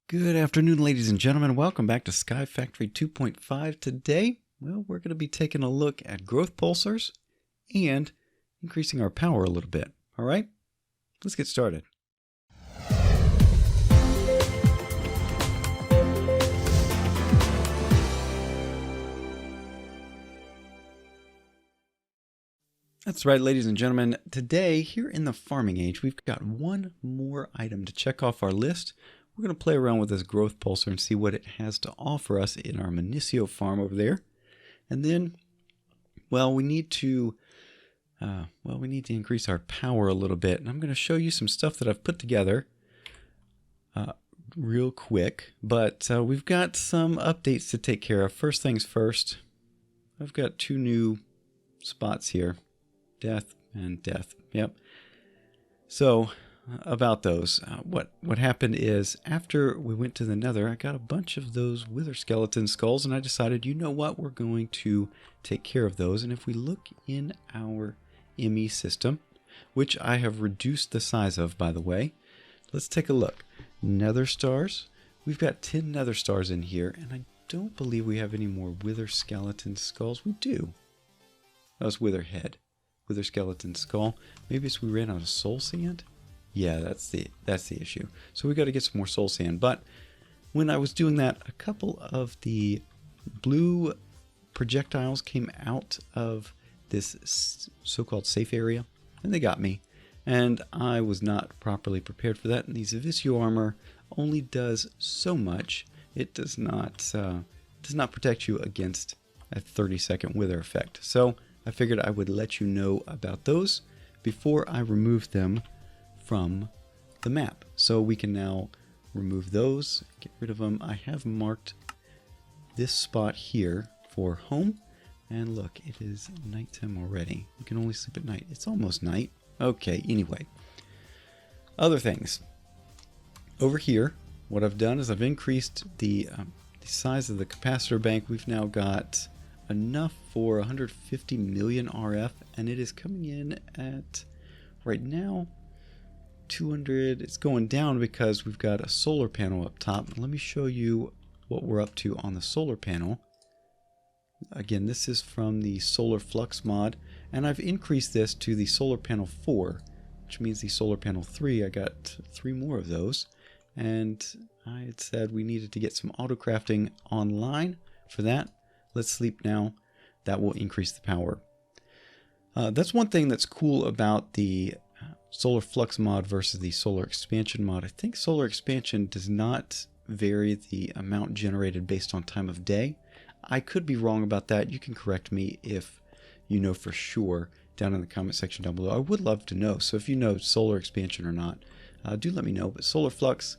Good afternoon, ladies and gentlemen. Welcome back to SkyFactory 2.5. Today, well, we're going to be taking a look at growth pulsars and increasing our power a little bit. All right, let's get started. That's right, ladies and gentlemen. Today, here in the farming age, we've got one more item to check off our list. We're going to play around with this growth pulsar and see what it has to offer us in our Minicio farm over there. And then, well, we need to increase our power a little bit. And I'm going to show you some stuff that I've put together real quick. But we've got some updates to take care of. First things first, I've got two new spots here. Death and death. Yep. So about those, what happened is after we went to the Nether, I got a bunch of those wither skeleton skulls, and I decided, you know what, we're going to take care of those. And if we look in our ME system, which I have reduced the size of, by the way, let's take a look. Nether stars. We've got 10 Nether stars in here, and I don't believe we have any more wither skeleton skulls. We do. That was wither head. Wither skeleton skull. Maybe it's we ran out of soul sand. Yeah, that's the issue. So we got to get some more soul sand. But when I was doing that, a couple of the blue projectiles came out of this so-called safe area, and they got me. And I was not properly prepared for that. And the Zavisio armor only does so much. It does not protect you against a 30-second wither effect. So I figured I would let you know about those before I remove them from the map. So we can now remove those, get rid of them. I have marked this spot here for home. And look, it is nighttime already. You can only sleep at night. It's almost night. Okay, anyway. Other things. Over here, what I've done is I've increased the size of the capacitor bank. We've now got enough for 150 million RF, and it is coming in at, right now, 200. It's going down because we've got a solar panel up top. Let me show you what we're up to on the solar panel. Again, this is from the Solar Flux mod, and I've increased this to the solar panel 4, which means the solar panel 3. I got 3 more of those, and I had said we needed to get some autocrafting online for that. Let's sleep now. That will increase the power. That's one thing that's cool about the Solar Flux mod versus the Solar Expansion mod. I think Solar Expansion does not vary the amount generated based on time of day. I could be wrong about that. You can correct me if you know for sure down in the comment section down below. I would love to know. So if you know Solar Expansion or not, do let me know. But Solar Flux,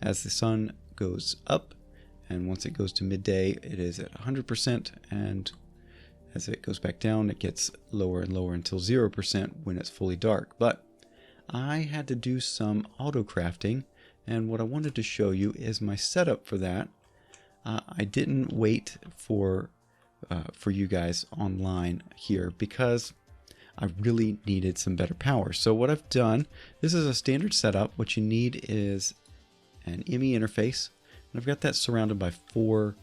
as the sun goes up, and once it goes to midday, it is at 100%, and as it goes back down, it gets lower and lower until 0% when it's fully dark. But I had to do some auto crafting, and what I wanted to show you is my setup for that. I didn't wait for you guys online here because I really needed some better power. So what I've done, this is a standard setup. What you need is an ME interface. And I've got that surrounded by 4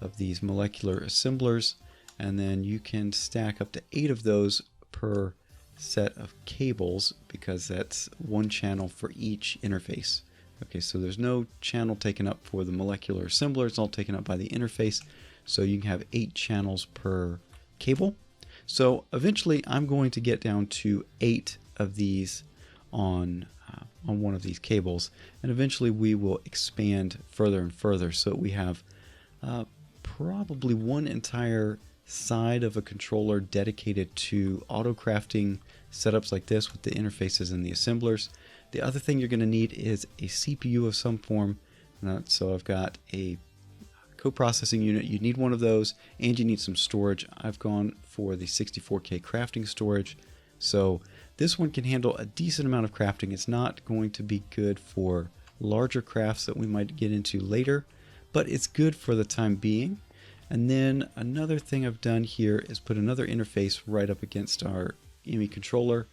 of these molecular assemblers, and then you can stack up to 8 of those per set of cables because that's 1 channel for each interface. Okay, so there's no channel taken up for the molecular assembler. It's all taken up by the interface. So you can have 8 channels per cable. So eventually I'm going to get down to 8 of these on one of these cables, and eventually we will expand further and further so we have probably one entire side of a controller dedicated to auto crafting setups like this with the interfaces and the assemblers. The other thing you're going to need is a CPU of some form. So I've got a co-processing unit. You need one of those, and you need some storage. I've gone for the 64K crafting storage. So this one can handle a decent amount of crafting. It's not going to be good for larger crafts that we might get into later, but it's good for the time being. And then another thing I've done here is put another interface right up against our ME controller.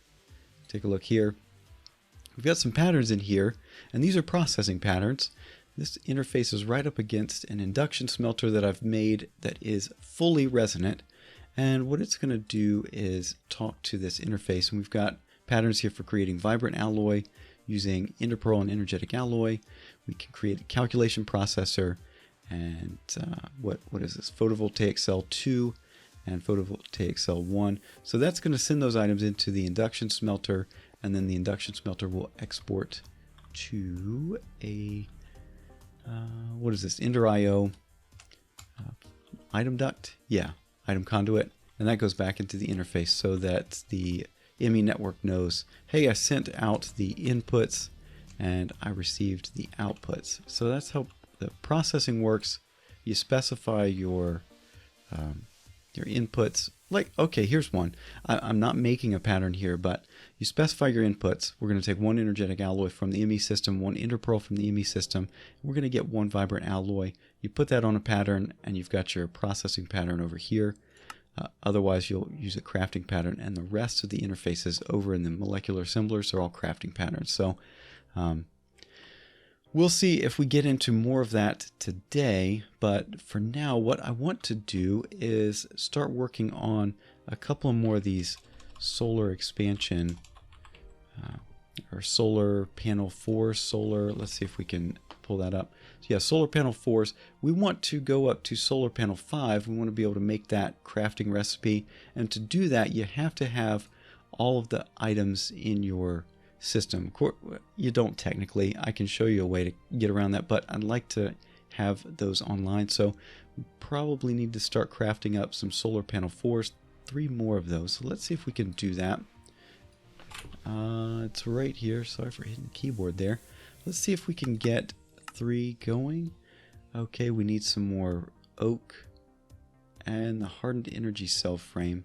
Take a look here. We've got some patterns in here, and these are processing patterns. this interface is right up against an induction smelter that I've made that is fully resonant. And what it's going to do is talk to this interface. And we've got patterns here for creating vibrant alloy using interpearl and energetic alloy. We can create a calculation processor and what is this? Photovoltaic cell 2 and photovoltaic cell 1. So that's going to send those items into the induction smelter, and then the induction smelter will export to a what is this? Ender.io item duct? Yeah, item conduit. And that goes back into the interface so that the ME network knows, hey, I sent out the inputs and I received the outputs. So that's how the processing works. You specify your inputs. Like, okay, here's one. I'm not making a pattern here, but you specify your inputs. We're going to take one energetic alloy from the ME system, one interpearl from the ME system. We're going to get one vibrant alloy. You put that on a pattern, and you've got your processing pattern over here. Otherwise, you'll use a crafting pattern, and the rest of the interfaces over in the molecular assemblers are all crafting patterns. So we'll see if we get into more of that today, but for now, what I want to do is start working on a couple more of these solar expansion or solar panel 4 solar. Let's see if we can pull that up. So yeah, solar panel 4s. We want to go up to solar panel 5. We want to be able to make that crafting recipe, and to do that, you have to have all of the items in your system. Of course, you don't technically. I can show you a way to get around that, but I'd like to have those online. So we probably need to start crafting up some solar panel 4s, 3 more of those. So let's see if we can do that. It's right here. Sorry for hitting the keyboard there. Let's see if we can get 3 going. Okay, we need some more oak and the hardened energy cell frame.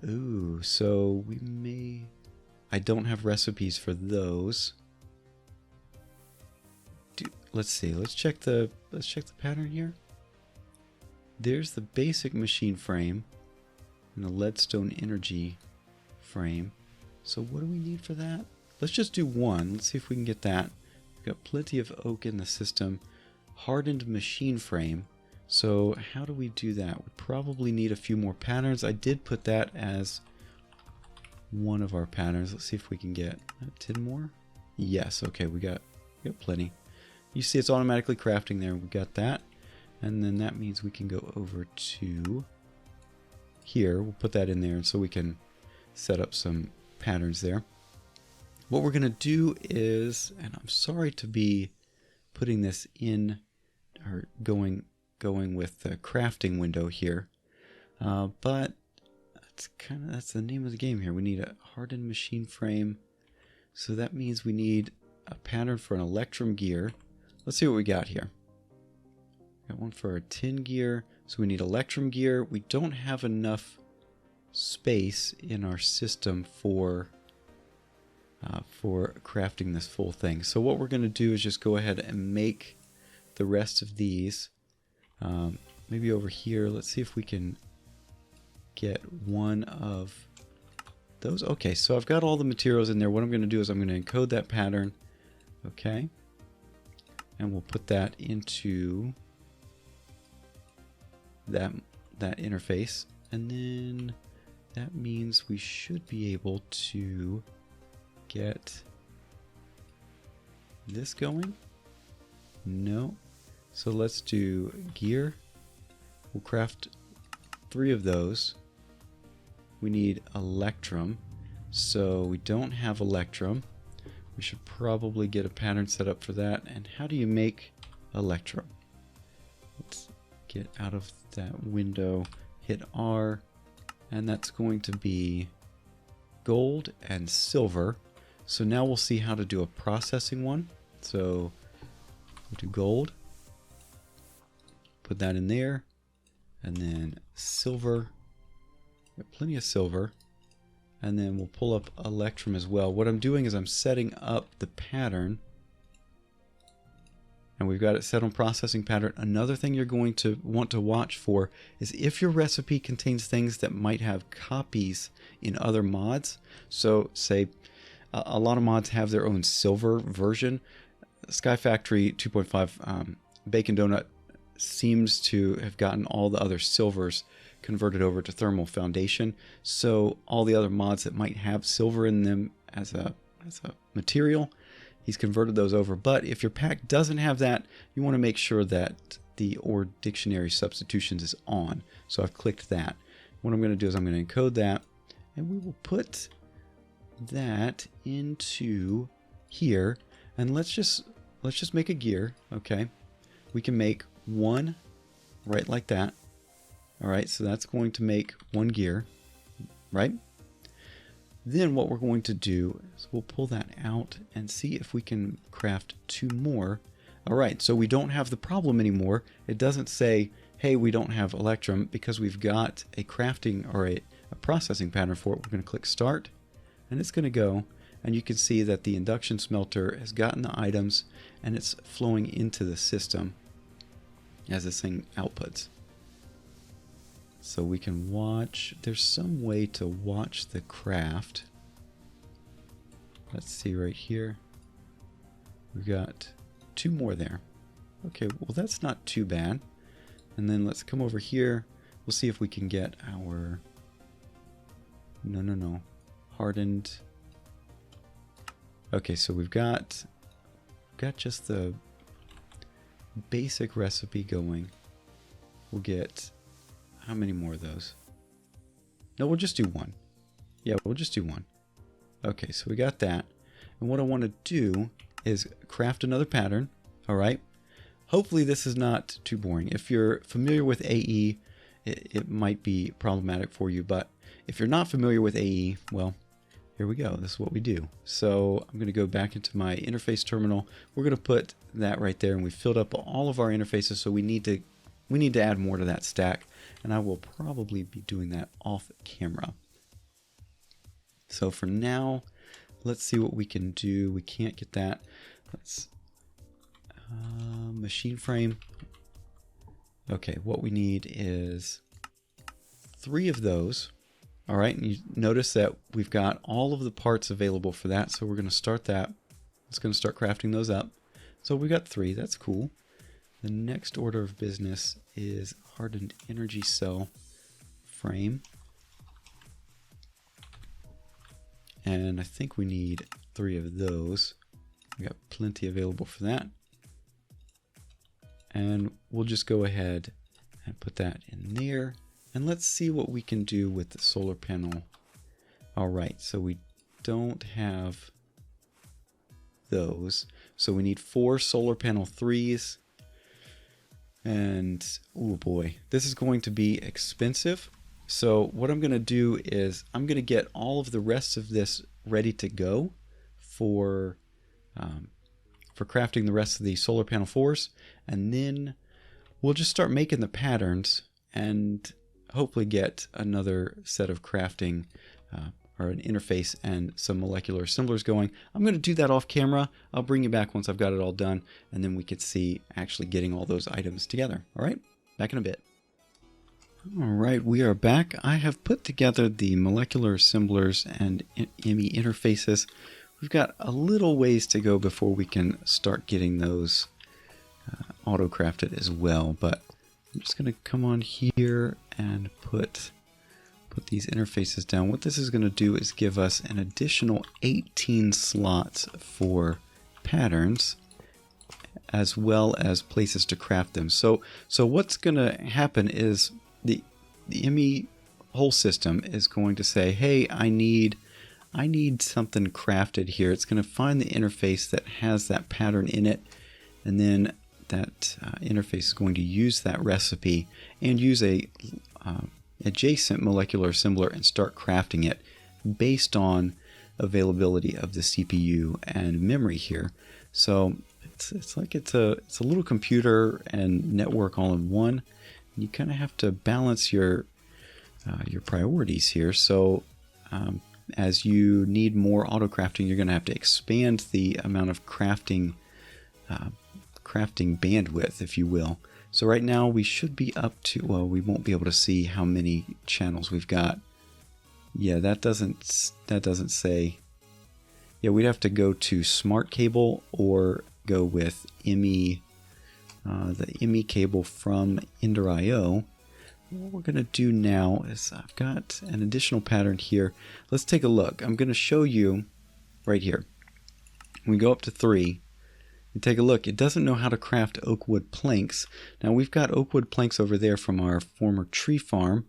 Ooh, so we may... I don't have recipes for those. Let's see. Let's check the pattern here. There's the basic machine frame and the leadstone energy frame. So what do we need for that? Let's just do one. Let's see if we can get that. We've got plenty of oak in the system. Hardened machine frame. So how do we do that? We probably need a few more patterns. I did put that as one of our patterns. Let's see if we can get 10 more. Yes, okay, we got plenty. You see it's automatically crafting there. We got that. And then that means we can go over to here. We'll put that in there, and so we can set up some patterns there. What we're going to do is, and I'm sorry to be putting this in or going with the crafting window here, but that's the name of the game here. We need a hardened machine frame, so that means we need a pattern for an electrum gear. Let's see what we got here. Got one for a tin gear, so we need electrum gear. We don't have enough space in our system for crafting this full thing. So what we're going to do is just go ahead and make the rest of these. Maybe over here. Let's see if we can get one of those. Okay, so I've got all the materials in there. What I'm going to do is I'm going to encode that pattern. Okay, and we'll put that into that interface, and then that means we should be able to get this going. No. So let's do gear. We'll craft 3 of those. We need electrum. So we don't have electrum. We should probably get a pattern set up for that. And how do you make electrum? Let's get out of that window, hit R, and that's going to be gold and silver. So now we'll see how to do a processing one. So we'll do gold, put that in there, and then silver. Got plenty of silver, and then we'll pull up electrum as well. What I'm doing is I'm setting up the pattern, and we've got it set on processing pattern. Another thing you're going to want to watch for is if your recipe contains things that might have copies in other mods. So say a lot of mods have their own silver version. SkyFactory 2.5 Bacon Donut seems to have gotten all the other silvers converted over to thermal foundation. So all the other mods that might have silver in them as a material, he's converted those over. But if your pack doesn't have that, you want to make sure that the OR dictionary substitutions is on. So I've clicked that. What I'm going to do is I'm going to encode that, and we will put that into here. And let's just make a gear. Okay, we can make one right like that. All right, so that's going to make one gear, right? Then what we're going to do is we'll pull that out and see if we can craft two more. All right, so we don't have the problem anymore. It doesn't say, hey, we don't have Electrum, because we've got a crafting or a processing pattern for it. We're going to click Start, and it's going to go, and you can see that the induction smelter has gotten the items, and it's flowing into the system as this thing outputs. So we can watch, there's some way to watch the craft. Let's see right here. We've got two more there. Okay, well that's not too bad. And then let's come over here. We'll see if we can get our, no, hardened. Okay, so we've got just the basic recipe going. We'll get, how many more of those? No, we'll just do one. Yeah, we'll just do one. Okay, so we got that. And what I want to do is craft another pattern. All right. Hopefully this is not too boring. If you're familiar with AE, it might be problematic for you. But if you're not familiar with AE, well, here we go. This is what we do. So I'm going to go back into my interface terminal. We're going to put that right there, and we filled up all of our interfaces. So we need to add more to that stack, and I will probably be doing that off camera. So for now, let's see what we can do. We can't get that. Let's machine frame. Okay, what we need is 3 of those. All right, and you notice that we've got all of the parts available for that. So we're going to start that. It's going to start crafting those up. So we got 3. That's cool. The next order of business is hardened energy cell frame. And I think we need 3 of those. We got plenty available for that. And we'll just go ahead and put that in there. And let's see what we can do with the solar panel. All right, so we don't have those. So we need 4 solar panel 3s. And, oh boy, this is going to be expensive. So what I'm going to do is I'm going to get all of the rest of this ready to go for crafting the rest of the solar panel 4s. And then we'll just start making the patterns and hopefully get another set of crafting or an interface and some molecular assemblers going. I'm going to do that off camera. I'll bring you back once I've got it all done, and then we could see actually getting all those items together. All right, back in a bit. All right, we are back. I have put together the molecular assemblers and ME interfaces. We've got a little ways to go before we can start getting those auto-crafted as well, but I'm just going to come on here and put these interfaces down. What this is going to do is give us an additional 18 slots for patterns, as well as places to craft them. So what's going to happen is the ME whole system is going to say, hey, I need something crafted here. It's going to find the interface that has that pattern in it, and then that interface is going to use that recipe and use a adjacent molecular assembler and start crafting it based on availability of the CPU and memory here. So it's like it's a little computer and network all in one. You kind of have to balance your priorities here. So as you need more auto crafting, you're going to have to expand the amount of crafting bandwidth, if you will. So right now we should be up to, well, we won't be able to see how many channels we've got. Yeah, that doesn't say. Yeah, we'd have to go to smart cable or go with ME, the ME cable from Ender.io. What we're going to do now is I've got an additional pattern here. Let's take a look. I'm going to show you right here. We go up to 3 and take a look. It doesn't know how to craft oak wood planks. Now we've got oak wood planks over there from our former tree farm,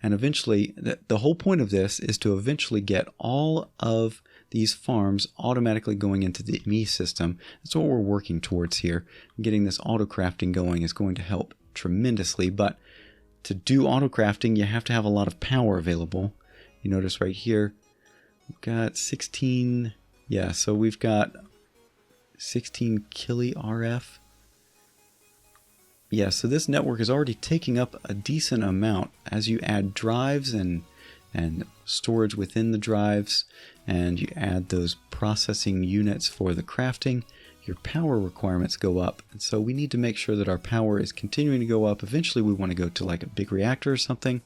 and eventually the whole point of this is to eventually get all of these farms automatically going into the ME system. That's what we're working towards here. Getting this auto crafting going is going to help tremendously, but to do auto crafting you have to have a lot of power available. You notice right here we've got 16, yeah, so we've got 16 killi RF. Yeah, so this network is already taking up a decent amount. As you add drives and storage within the drives, and you add those processing units for the crafting, your power requirements go up. And so we need to make sure that our power is continuing to go up. Eventually we want to go to like a big reactor or something.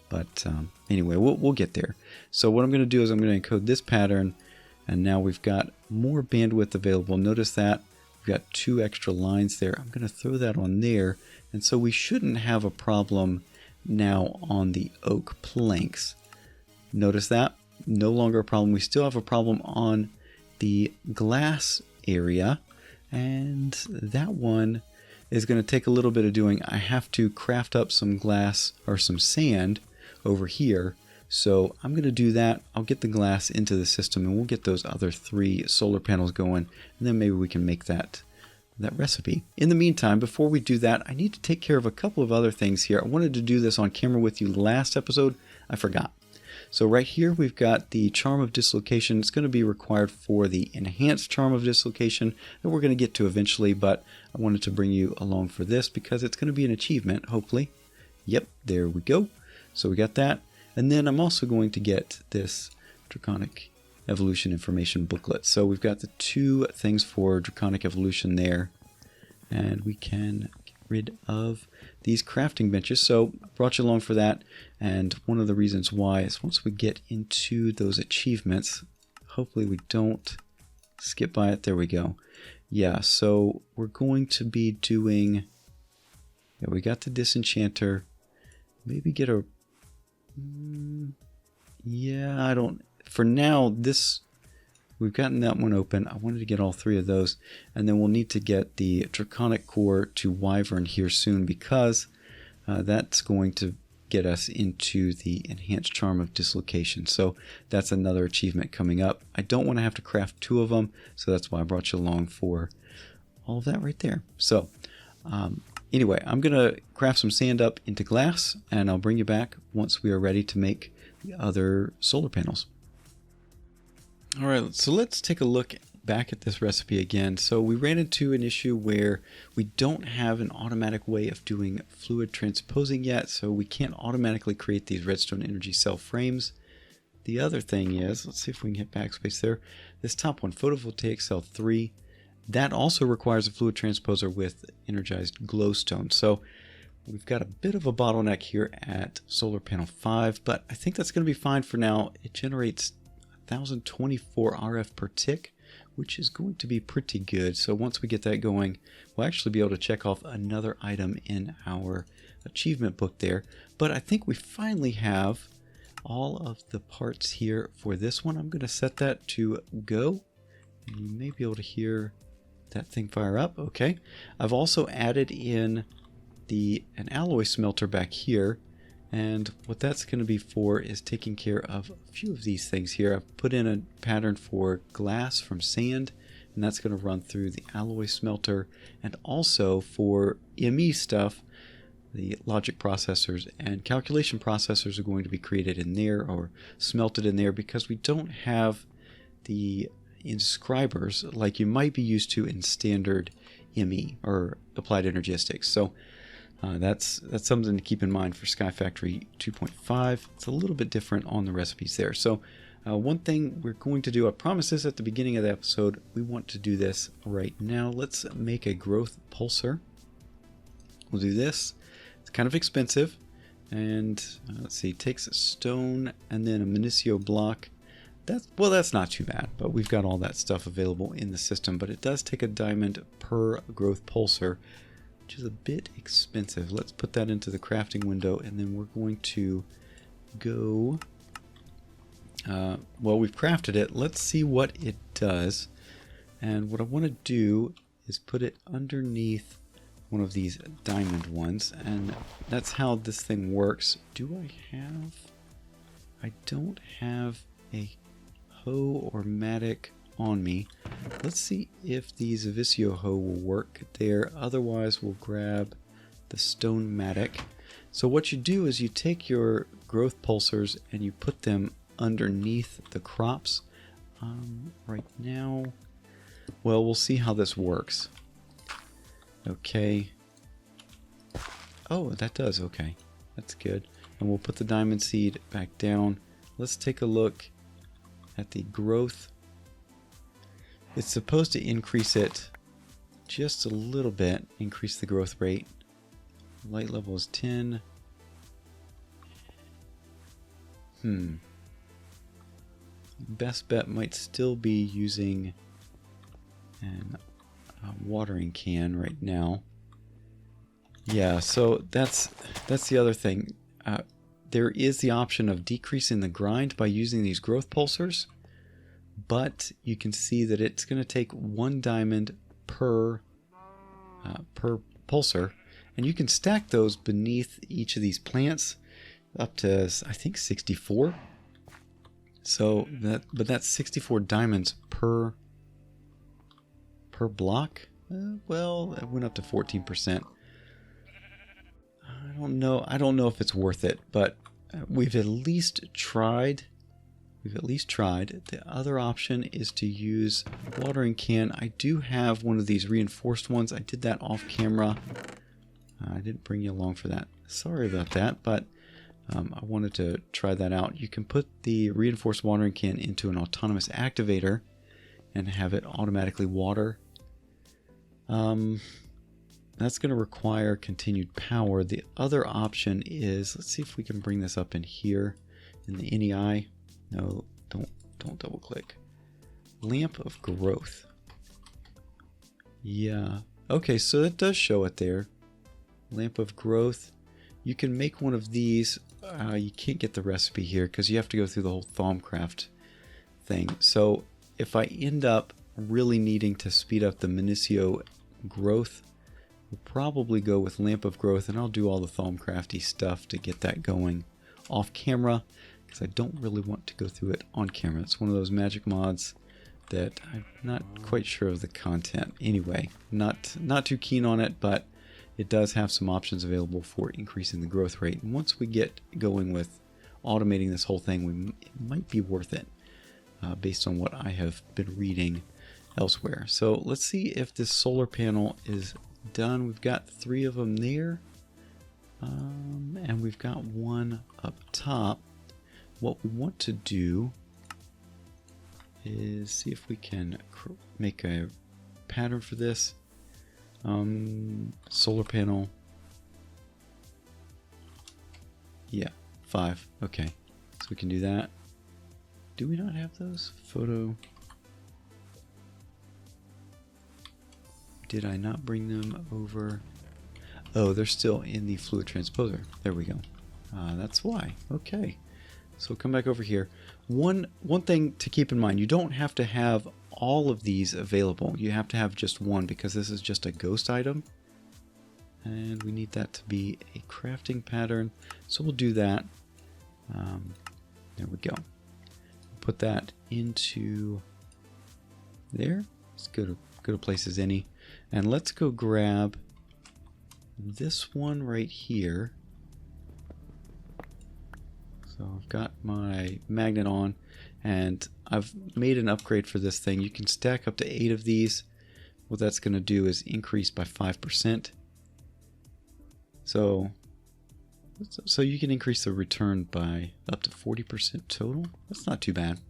But anyway, we'll get there. So what I'm going to do is I'm going to encode this pattern, and now we've got more bandwidth available. Notice that we've got 2 extra lines there. I'm going to throw that on there. And so we shouldn't have a problem now on the oak planks. Notice that? No longer a problem. We still have a problem on the glass area, and that one is going to take a little bit of doing. I have to craft up some glass or some sand over here, so I'm going to do that. I'll get the glass into the system, and we'll get those other 3 solar panels going, and then maybe we can make that recipe. In the meantime, before we do that, I need to take care of a couple of other things here. I wanted to do this on camera with you last episode. I forgot. So right here we've got the charm of dislocation. It's going to be required for the enhanced charm of dislocation that we're going to get to eventually, but I wanted to bring you along for this because it's going to be an achievement, hopefully. Yep, there we go. So we got that. And then I'm also going to get this Draconic Evolution information booklet. So we've got the 2 things for Draconic Evolution there, and we can get rid of these crafting benches. So I brought you along for that, and one of the reasons why is once we get into those achievements, hopefully we don't skip by it. There we go. Yeah, so we're going to be doing, yeah, we got the disenchanter, maybe get a, yeah, I don't, for now, this, we've gotten that one open. I wanted to get all 3 of those, and then we'll need to get the Draconic Core to Wyvern here soon, because that's going to get us into the enhanced charm of dislocation. So that's another achievement coming up. I don't want to have to craft 2 of them, so that's why I brought you along for all of that right there. So anyway, I'm going to craft some sand up into glass, and I'll bring you back once we are ready to make the other solar panels. All right, so let's take a look back at this recipe again. So we ran into an issue where we don't have an automatic way of doing fluid transposing yet, so we can't automatically create these redstone energy cell frames. The other thing is, let's see if we can hit backspace there, this top one, photovoltaic cell 3, that also requires a fluid transposer with energized glowstone. So we've got a bit of a bottleneck here at solar panel 5, but I think that's going to be fine for now. It generates 1024 RF per tick, which is going to be pretty good. So once we get that going, we'll actually be able to check off another item in our achievement book there. But I think we finally have all of the parts here for this one. I'm going to set that to go. You may be able to hear that thing fire up. Okay. I've also added in an alloy smelter back here. And what that's going to be for is taking care of a few of these things here. I've put in a pattern for glass from sand, and that's going to run through the alloy smelter, and also for ME stuff, the logic processors and calculation processors are going to be created in there or smelted in there, because we don't have the inscribers like you might be used to in standard ME or applied energistics. So that's something to keep in mind for SkyFactory 2.5. It's a little bit different on the recipes there. So one thing we're going to do, I promised this at the beginning of the episode, we want to do this right now. Let's make a growth pulsar. We'll do this. It's kind of expensive, and let's see, it takes a stone and then a Minicio block. that's not too bad, but we've got all that stuff available in the system, but it does take a diamond per growth pulsar, which is a bit expensive. Let's put that into the crafting window, and then we're going to go, well, we've crafted it. Let's see what it does. And what I want to do is put it underneath one of these diamond ones, and that's how this thing works. I don't have a hoe or matic on me. Let's see if the Zavisio hoe will work there. Otherwise, we'll grab the stone matic. So what you do is you take your growth pulsars and you put them underneath the crops. Right now, well, we'll see how this works. Okay. Oh, that does. Okay. That's good. And we'll put the diamond seed back down. Let's take a look at the growth. It's supposed to increase it just a little bit, increase the growth rate. Light level is 10. Best bet might still be using a watering can right now. Yeah, so that's the other thing. There is the option of decreasing the grind by using these growth pulsars, but you can see that it's going to take 1 diamond per pulsar, and you can stack those beneath each of these plants up to, I think, 64. So that's 64 diamonds per block. Well, it went up to 14%. I don't know if it's worth it, but we've at least tried. The other option is to use a watering can. I do have one of these reinforced ones. I did that off camera. I didn't bring you along for that. Sorry about that, but I wanted to try that out. You can put the reinforced watering can into an autonomous activator and have it automatically water. That's going to require continued power. The other option is, let's see if we can bring this up in here in the NEI. No, don't double click. Lamp of growth. Yeah. Okay, so that does show it there. Lamp of growth. You can make one of these. You can't get the recipe here because you have to go through the whole Thaumcraft thing. So if I end up really needing to speed up the Minicio growth, we'll probably go with Lamp of Growth, and I'll do all the Thaumcrafty stuff to get that going off camera because I don't really want to go through it on camera. It's one of those magic mods that I'm not quite sure of the content. Anyway, not too keen on it, but it does have some options available for increasing the growth rate. And once we get going with automating this whole thing, it might be worth it based on what I have been reading elsewhere. So let's see if this solar panel is done. We've got 3 of them there, and we've got 1 up top. What we want to do is see if we can make a pattern for this. Solar panel. Yeah, 5. Okay, so we can do that. Do we not have those? Photo. Did I not bring them over? Oh, they're still in the fluid transposer. There we go. That's why. Okay. So come back over here. One thing to keep in mind, you don't have to have all of these available. You have to have just one because this is just a ghost item. And we need that to be a crafting pattern. So we'll do that. There we go. Put that into there. As good a place as any. And let's go grab this one right here. So I've got my magnet on, and I've made an upgrade for this thing. You can stack up to 8 of these. What that's going to do is increase by 5%. So you can increase the return by up to 40% total. That's not too bad.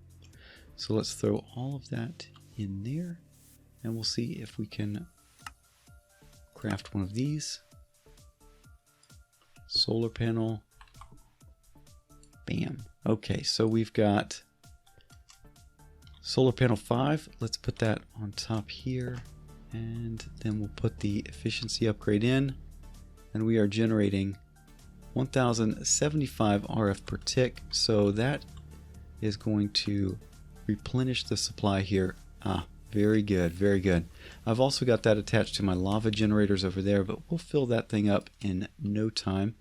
So let's throw all of that in there, and we'll see if we can craft one of these. Solar panel. Bam. Okay, so we've got Solar panel 5, let's put that on top here, and then we'll put the efficiency upgrade in, and we are generating 1075 RF per tick, so that is going to replenish the supply here. Very good, very good. I've also got that attached to my lava generators over there, but we'll fill that thing up in no time.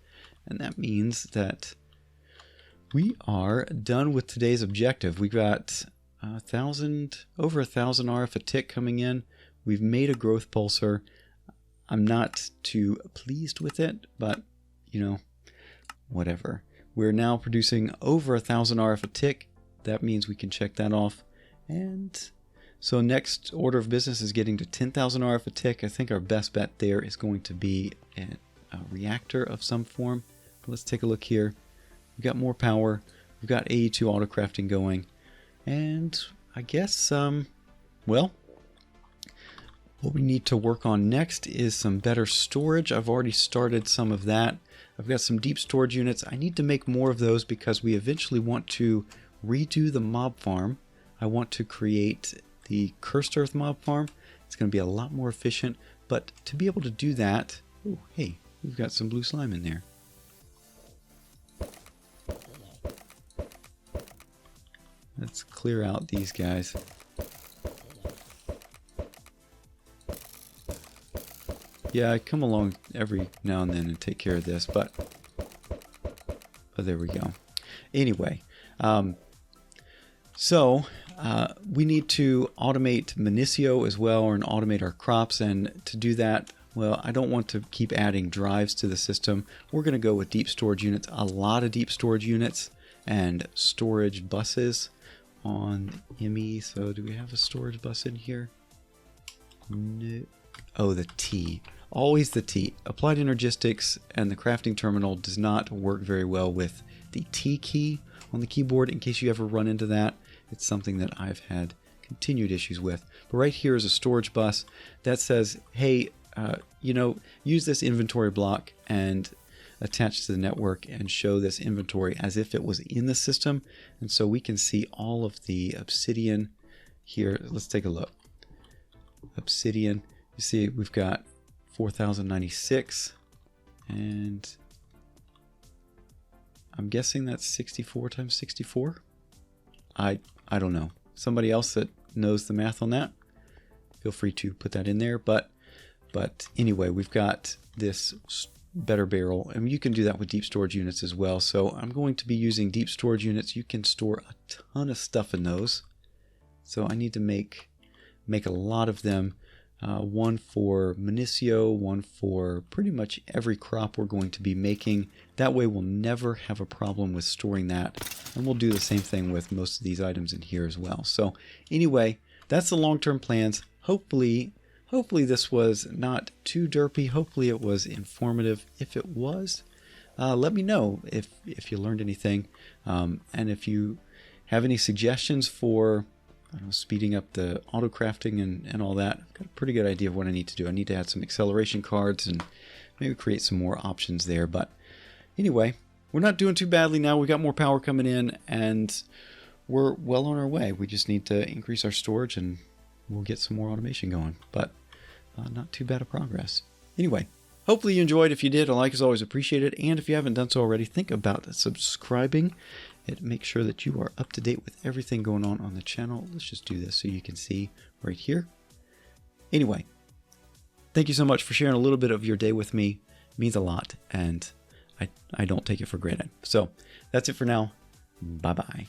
And that means that we are done with today's objective. We got over 1,000 RF a tick coming in. We've made a growth pulsar. I'm not too pleased with it, but you know, whatever. We're now producing over 1,000 RF a tick. That means we can check that off. And so next order of business is getting to 10,000 RF a tick. I think our best bet there is going to be a reactor of some form. But let's take a look here. We've got more power. We've got AE2 Autocrafting going. And I guess, well, what we need to work on next is some better storage. I've already started some of that. I've got some deep storage units. I need to make more of those because we eventually want to redo the mob farm. I want to create the Cursed Earth mob farm. It's going to be a lot more efficient, but to be able to do that, oh hey, we've got some blue slime in there. Let's clear out these guys. Yeah, I come along every now and then and take care of this, but there we go. Anyway, we need to automate Minicio as well, or automate our crops, and to do that, well, I don't want to keep adding drives to the system. We're going to go with deep storage units, a lot of deep storage units and storage buses on ME. So do we have a storage bus in here? No. Oh, the T. Always the T. Applied Energistics and the crafting terminal does not work very well with the T key on the keyboard. In case you ever run into that, it's something that I've had continued issues with. But right here is a storage bus that says, hey, use this inventory block and attach to the network and show this inventory as if it was in the system. And so we can see all of the obsidian here. Let's take a look. Obsidian. You see we've got 4,096, and I'm guessing that's 64 times 64. I don't know. Somebody else that knows the math on that, feel free to put that in there. But anyway, we've got this better barrel, and you can do that with deep storage units as well. So I'm going to be using deep storage units. You can store a ton of stuff in those. So I need to make a lot of them. One for Minicio, one for pretty much every crop we're going to be making. That way we'll never have a problem with storing that. And we'll do the same thing with most of these items in here as well. So anyway, that's the long-term plans. Hopefully this was not too derpy. Hopefully it was informative. If it was, let me know if you learned anything. And if you have any suggestions for speeding up the auto crafting and all that, I've got a pretty good idea of what I need to do. I need to add some acceleration cards and maybe create some more options there. But anyway, we're not doing too badly now. We got more power coming in and we're well on our way. We just need to increase our storage and we'll get some more automation going. But not too bad of progress. Anyway, hopefully you enjoyed. If you did, a like is always appreciated. And if you haven't done so already, think about subscribing. Make sure that you are up to date with everything going on the channel. Let's just do this so you can see right here. Anyway, thank you so much for sharing a little bit of your day with me. It means a lot, and I don't take it for granted. So that's it for now. Bye-bye.